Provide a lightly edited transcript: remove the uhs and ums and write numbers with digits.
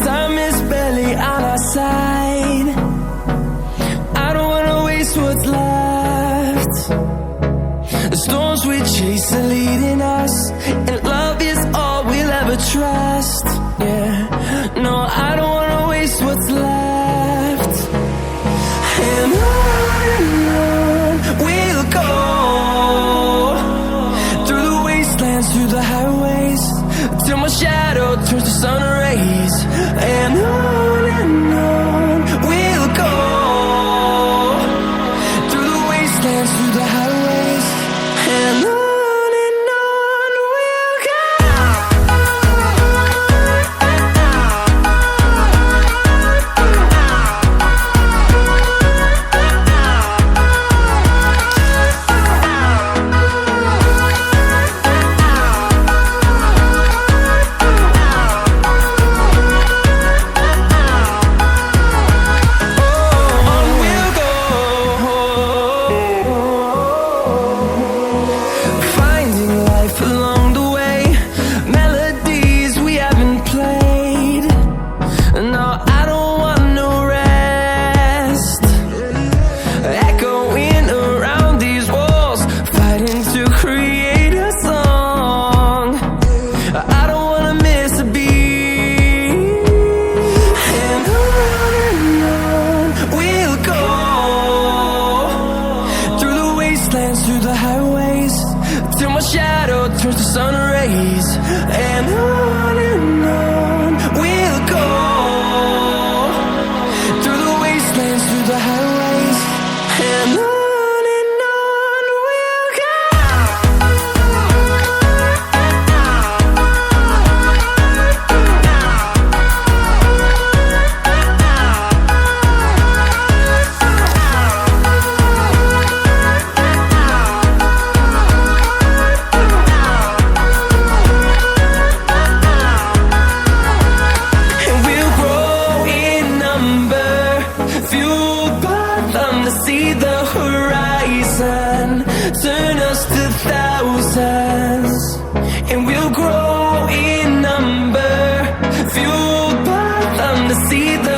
Time is barely on our side. I don't wanna waste what's left. The storms we chase are leading us, and love is all we'll ever trust. Yeah, no, I don't wanna waste what's left. And on we'll go, through the wastelands, through the highways, till my shadow turns to sun rays. And on we'll go, through the wastelands, through the highways, and on we'll go. Through the highways, till my shadow turns to sun rays. And on we'll go, through the wastelands, through the highways, and on we'll go. Fueled by them to see the horizon, turn us to thousands, and we'll grow in number. Fueled by them to see the